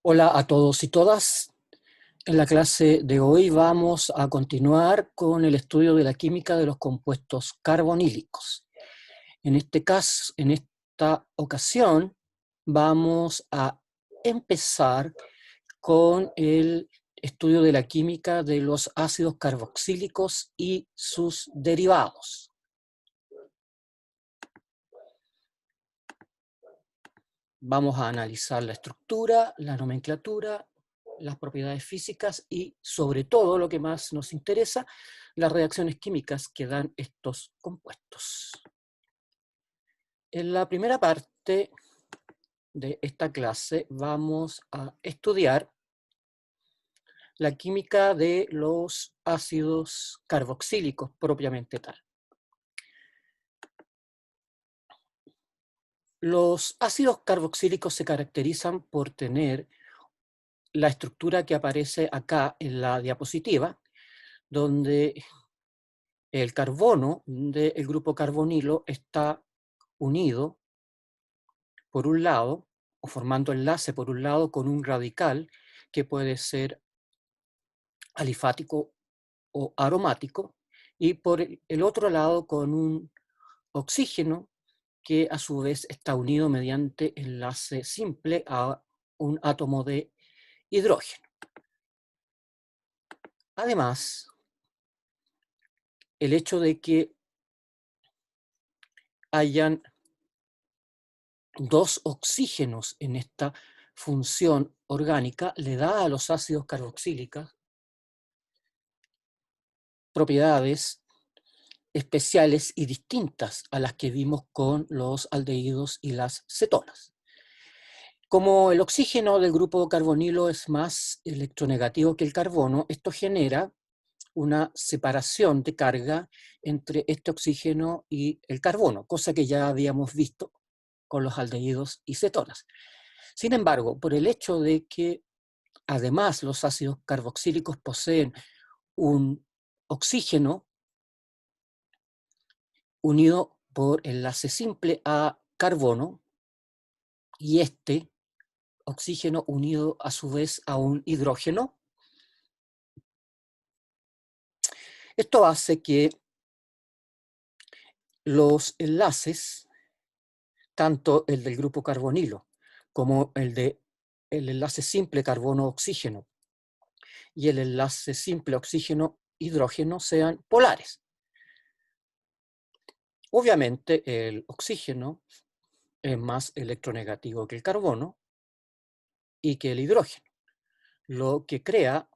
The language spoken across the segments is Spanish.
Hola a todos y todas. En la clase de hoy vamos a continuar con el estudio de la química de los compuestos carbonílicos. En este caso, en esta ocasión, vamos a empezar con el estudio de la química de los ácidos carboxílicos y sus derivados. Vamos a analizar la estructura, la nomenclatura, las propiedades físicas y, sobre todo, lo que más nos interesa, las reacciones químicas que dan estos compuestos. En la primera parte de esta clase vamos a estudiar la química de los ácidos carboxílicos propiamente tal. Los ácidos carboxílicos se caracterizan por tener la estructura que aparece acá en la diapositiva, donde el carbono del grupo carbonilo está unido por un lado, o formando enlace por un lado con un radical que puede ser alifático o aromático, y por el otro lado con un oxígeno que a su vez está unido mediante enlace simple a un átomo de hidrógeno. Además, el hecho de que hayan dos oxígenos en esta función orgánica le da a los ácidos carboxílicos propiedades especiales y distintas a las que vimos con los aldehídos y las cetonas. Como el oxígeno del grupo carbonilo es más electronegativo que el carbono, esto genera una separación de carga entre este oxígeno y el carbono, cosa que ya habíamos visto con los aldehídos y cetonas. Sin embargo, por el hecho de que además los ácidos carboxílicos poseen un oxígeno unido por enlace simple a carbono y este oxígeno unido a su vez a un hidrógeno, esto hace que los enlaces, tanto el del grupo carbonilo como el enlace simple carbono-oxígeno y el enlace simple oxígeno-hidrógeno sean polares. Obviamente el oxígeno es más electronegativo que el carbono y que el hidrógeno, lo que crea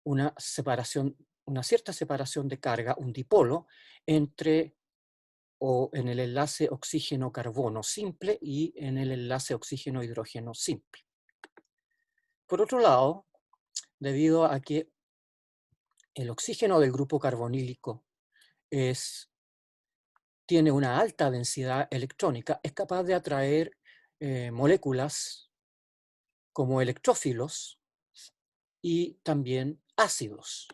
una separación, una cierta separación de carga, un dipolo, entre o en el enlace oxígeno-carbono simple y en el enlace oxígeno-hidrógeno simple. Por otro lado, debido a que el oxígeno del grupo carbonílico tiene una alta densidad electrónica, es capaz de atraer moléculas como electrófilos y también ácidos.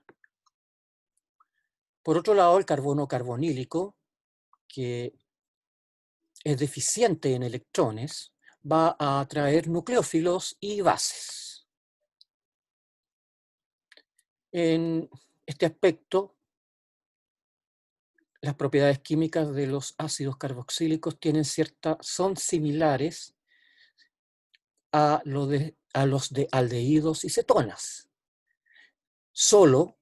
Por otro lado, el carbono carbonílico, que es deficiente en electrones, va a atraer nucleófilos y bases. En este aspecto, las propiedades químicas de los ácidos carboxílicos son similares a los de aldehídos y cetonas, solo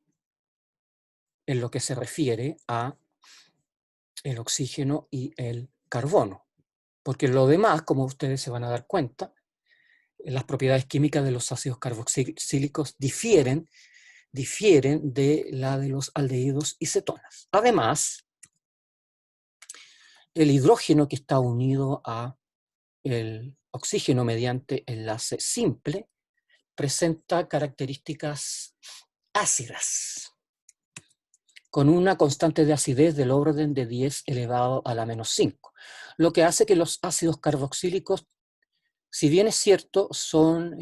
en lo que se refiere a el oxígeno y el carbono. Porque lo demás, como ustedes se van a dar cuenta, las propiedades químicas de los ácidos carboxílicos difieren de la de los aldehídos y cetonas. Además, el hidrógeno que está unido a el oxígeno mediante enlace simple presenta características ácidas, con una constante de acidez del orden de 10 elevado a la menos 5, lo que hace que los ácidos carboxílicos, si bien es cierto, son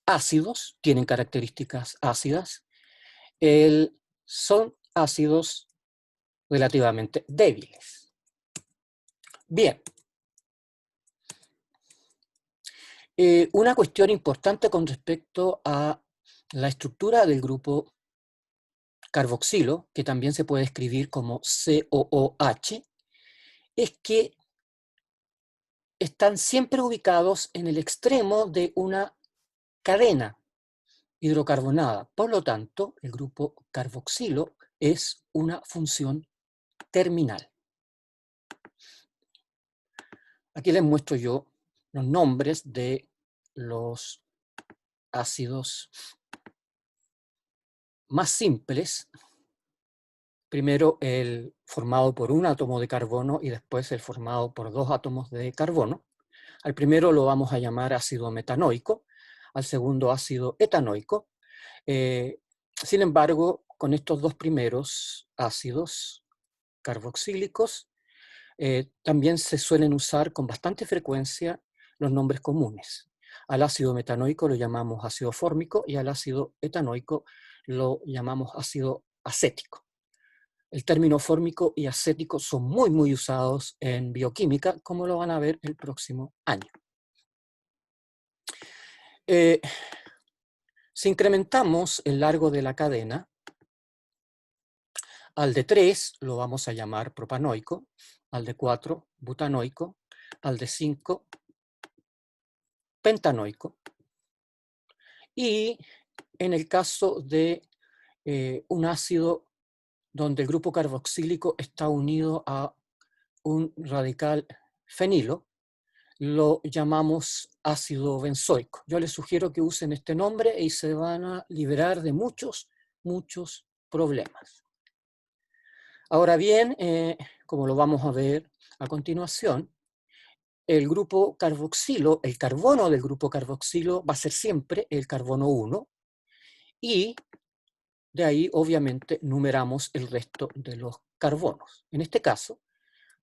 ácidos, tienen características ácidas, son ácidos relativamente débiles. Bien. Una cuestión importante con respecto a la estructura del grupo carboxilo, que también se puede escribir como COOH, es que están siempre ubicados en el extremo de una cadena hidrocarbonada. Por lo tanto, el grupo carboxilo es una función terminal. Aquí les muestro yo los nombres de los ácidos más simples. Primero el formado por un átomo de carbono y después el formado por dos átomos de carbono. Al primero lo vamos a llamar ácido metanoico, al segundo ácido etanoico. Sin embargo, con estos dos primeros ácidos carboxílicos, también se suelen usar con bastante frecuencia los nombres comunes. Al ácido metanoico lo llamamos ácido fórmico y al ácido etanoico lo llamamos ácido acético. El término fórmico y acético son muy usados en bioquímica, como lo van a ver el próximo año. Si incrementamos el largo de la cadena, al de 3 lo vamos a llamar propanoico, al de 4 butanoico, al de 5 pentanoico, y en el caso de un ácido donde el grupo carboxílico está unido a un radical fenilo, lo llamamos ácido benzoico. Yo les sugiero que usen este nombre y se van a liberar de muchos problemas. Ahora bien, como lo vamos a ver a continuación, el grupo carboxilo, el carbono del grupo carboxilo va a ser siempre el carbono 1 y de ahí obviamente numeramos el resto de los carbonos. En este caso,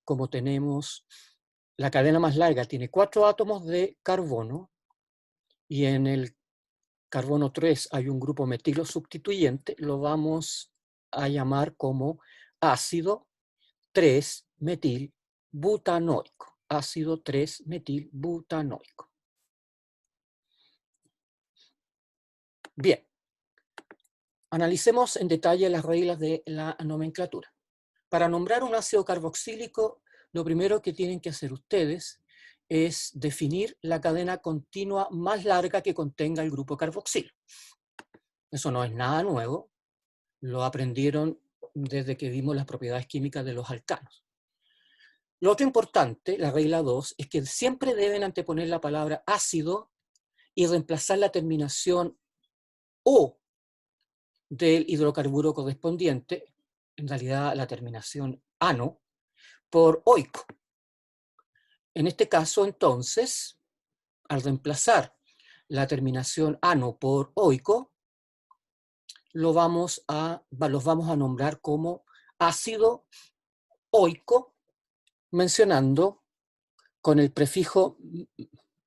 como tenemos la cadena más larga, tiene 4 átomos de carbono y en el carbono 3 hay un grupo metilo sustituyente, lo vamos a llamar como ácido 3-metilbutanoico. Ácido 3-metilbutanoico. Bien, analicemos en detalle las reglas de la nomenclatura. Para nombrar un ácido carboxílico, lo primero que tienen que hacer ustedes es definir la cadena continua más larga que contenga el grupo carboxilo. Eso no es nada nuevo, lo aprendieron desde que vimos las propiedades químicas de los alcanos. Lo otro importante, la regla 2, es que siempre deben anteponer la palabra ácido y reemplazar la terminación O del hidrocarburo correspondiente, en realidad la terminación ano, por oico. En este caso, entonces, al reemplazar la terminación ano por oico, los vamos a nombrar como ácido oico, mencionando con el prefijo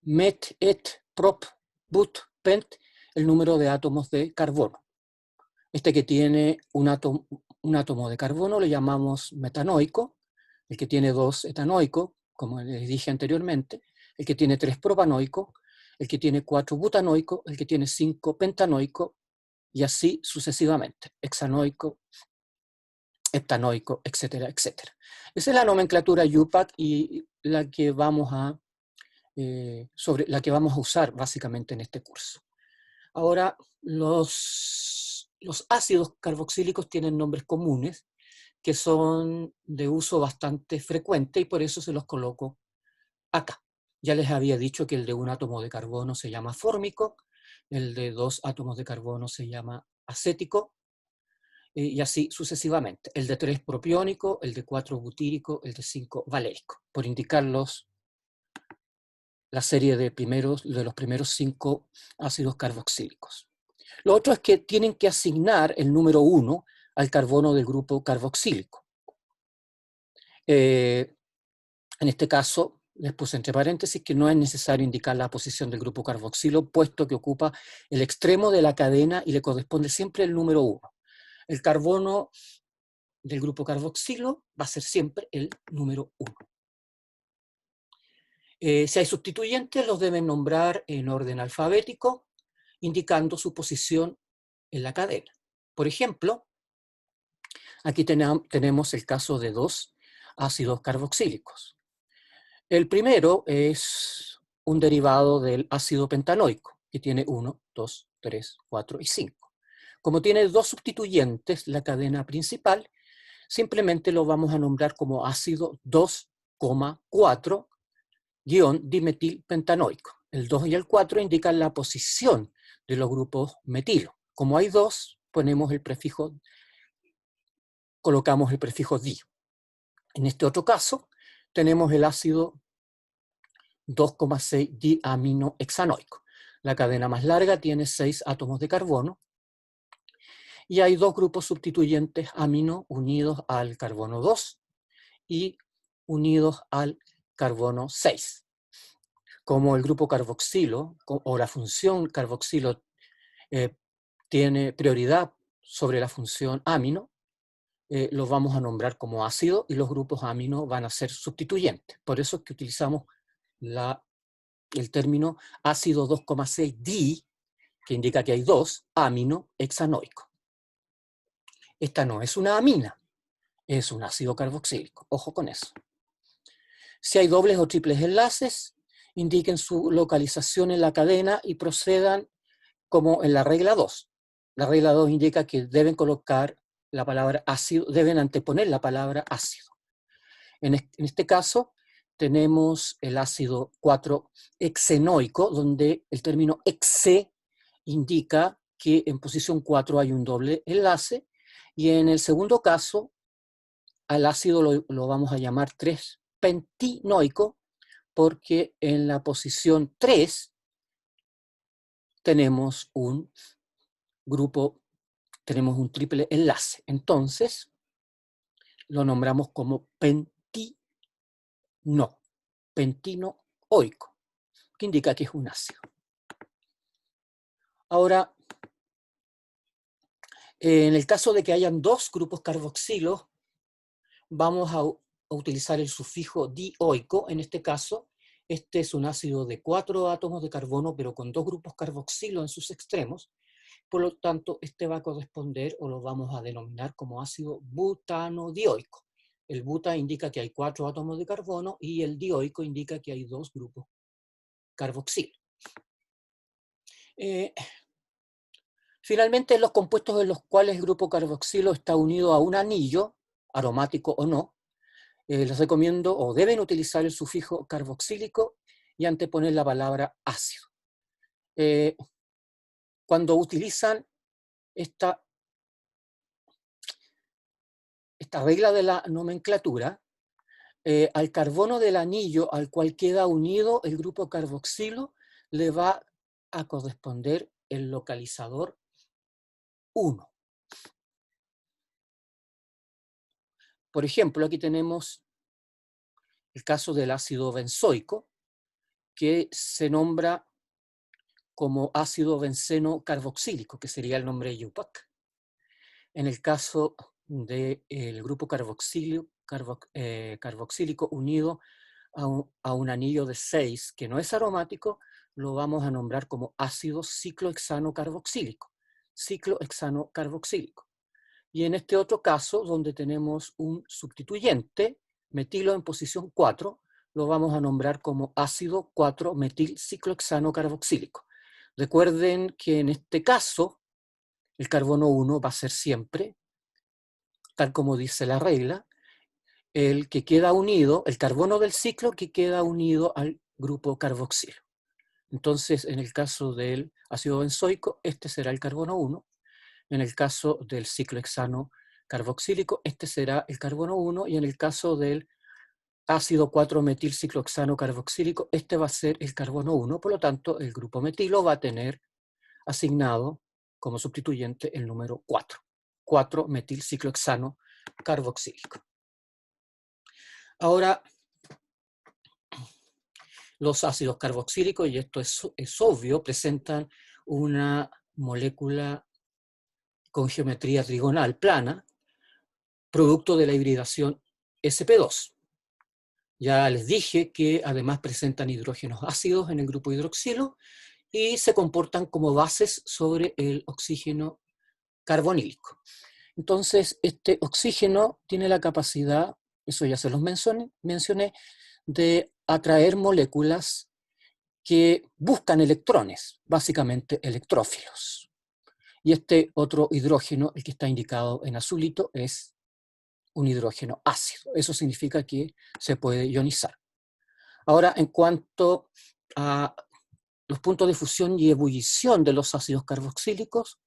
met, et, prop, but, pent, el número de átomos de carbono. Este que tiene un átomo de carbono lo llamamos metanoico, el que tiene 2 etanoico, como les dije anteriormente, el que tiene 3 propanoico, el que tiene 4 butanoico, el que tiene 5 pentanoico, y así sucesivamente, hexanoico, heptanoico, etcétera, etcétera. Esa es la nomenclatura UPAC y la que vamos a usar básicamente en este curso. Ahora, los ácidos carboxílicos tienen nombres comunes que son de uso bastante frecuente y por eso se los coloco acá. Ya les había dicho que el de un átomo de carbono se llama fórmico, el de 2 átomos de carbono se llama acético, y así sucesivamente. El de 3 propiónico, el de 4 butírico, el de 5 valérico, por indicarlos la serie de los primeros 5 ácidos carboxílicos. Lo otro es que tienen que asignar el número 1 al carbono del grupo carboxílico. En este caso, les puse entre paréntesis que no es necesario indicar la posición del grupo carboxilo, puesto que ocupa el extremo de la cadena y le corresponde siempre el número 1. El carbono del grupo carboxilo va a ser siempre el número 1. Si hay sustituyentes, los deben nombrar en orden alfabético, indicando su posición en la cadena. Por ejemplo, aquí tenemos el caso de dos ácidos carboxílicos. El primero es un derivado del ácido pentanoico, que tiene 1, 2, 3, 4 y 5. Como tiene dos sustituyentes, la cadena principal, simplemente lo vamos a nombrar como ácido 2,4 dimetilpentanoico. El 2 y el 4 indican la posición de los grupos metilo. Como hay dos, colocamos el prefijo di. En este otro caso, tenemos el ácido 2,6 diaminohexanoico. La cadena más larga tiene 6 átomos de carbono y hay dos grupos sustituyentes amino unidos al carbono 2 y unidos al carbono 6. Como el grupo carboxilo o la función carboxilo tiene prioridad sobre la función amino, los vamos a nombrar como ácido y los grupos amino van a ser sustituyentes. Por eso es que utilizamos el término ácido 2,6 di, que indica que hay dos, amino hexanoico. Esta no es una amina, es un ácido carboxílico. Ojo con eso. Si hay dobles o triples enlaces, indiquen su localización en la cadena y procedan como en la regla 2. La regla 2 indica que deben colocar la palabra ácido, deben anteponer la palabra ácido. En este caso, tenemos el ácido 4-hexenoico, donde el término hexe indica que en posición 4 hay un doble enlace, y en el segundo caso, al ácido lo vamos a llamar 3-pentinoico, porque en la posición 3 tenemos un triple enlace. Entonces, lo nombramos como pentinoico, que indica que es un ácido. Ahora, en el caso de que hayan dos grupos carboxilos, vamos a utilizar el sufijo dioico. En este caso, este es un ácido de 4 átomos de carbono, pero con dos grupos carboxilos en sus extremos. Por lo tanto, este va a corresponder, o lo vamos a denominar como ácido butanodioico. El buta indica que hay 4 átomos de carbono y el dioico indica que hay dos grupos carboxilos. Finalmente, los compuestos en los cuales el grupo carboxilo está unido a un anillo, aromático o no, les recomiendo o deben utilizar el sufijo carboxílico y anteponer la palabra ácido. Cuando utilizan esta regla de la nomenclatura, al carbono del anillo al cual queda unido el grupo carboxilo le va a corresponder el localizador 1. Por ejemplo, aquí tenemos el caso del ácido benzoico, que se nombra como ácido benceno carboxílico, que sería el nombre de UPAC. En el caso del grupo carboxílico unido a un anillo de 6 que no es aromático, lo vamos a nombrar como ácido ciclohexano carboxílico. Ciclohexano carboxílico. Y en este otro caso, donde tenemos un sustituyente, metilo en posición 4, lo vamos a nombrar como ácido 4-metilciclohexano carboxílico. Recuerden que en este caso, el carbono 1 va a ser siempre, tal como dice la regla, el que queda unido, el carbono del ciclo que queda unido al grupo carboxilo. Entonces, en el caso del ácido benzoico, este será el carbono 1. En el caso del ciclohexano carboxílico, este será el carbono 1. Y en el caso del ácido 4-metilciclohexano carboxílico, este va a ser el carbono 1. Por lo tanto, el grupo metilo va a tener asignado como sustituyente el número 4. 4-metilciclohexano carboxílico. Ahora, los ácidos carboxílicos, y esto es obvio, presentan una molécula con geometría trigonal plana, producto de la hibridación sp2. Ya les dije que además presentan hidrógenos ácidos en el grupo hidroxilo y se comportan como bases sobre el oxígeno carbonílico. Entonces, este oxígeno tiene la capacidad, eso ya se los mencioné, de atraer moléculas que buscan electrones, básicamente electrófilos. Y este otro hidrógeno, el que está indicado en azulito, es un hidrógeno ácido. Eso significa que se puede ionizar. Ahora, en cuanto a los puntos de fusión y ebullición de los ácidos carboxílicos,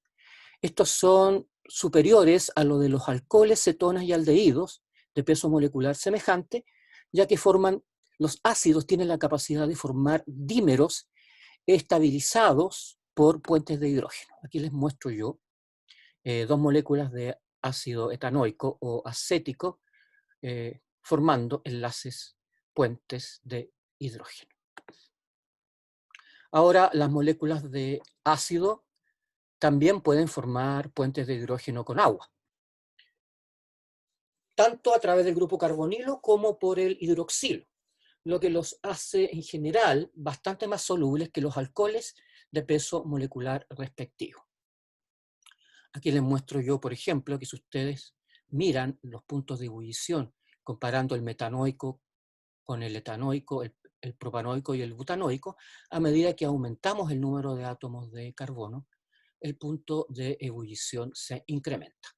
estos son superiores a lo de los alcoholes, cetonas y aldehídos de peso molecular semejante, ya que los ácidos tienen la capacidad de formar dímeros estabilizados por puentes de hidrógeno. Aquí les muestro yo dos moléculas de ácido etanoico o acético formando enlaces puentes de hidrógeno. Ahora, las moléculas de ácido también pueden formar puentes de hidrógeno con agua, tanto a través del grupo carbonilo como por el hidroxilo, lo que los hace en general bastante más solubles que los alcoholes de peso molecular respectivo. Aquí les muestro yo, por ejemplo, que si ustedes miran los puntos de ebullición comparando el metanoico con el etanoico, el propanoico y el butanoico, a medida que aumentamos el número de átomos de carbono, el punto de ebullición se incrementa.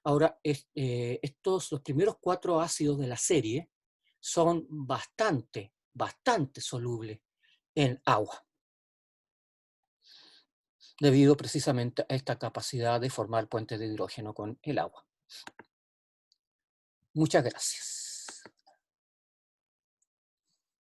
Ahora, los primeros 4 ácidos de la serie son bastante solubles en agua, debido precisamente a esta capacidad de formar puentes de hidrógeno con el agua. Muchas gracias.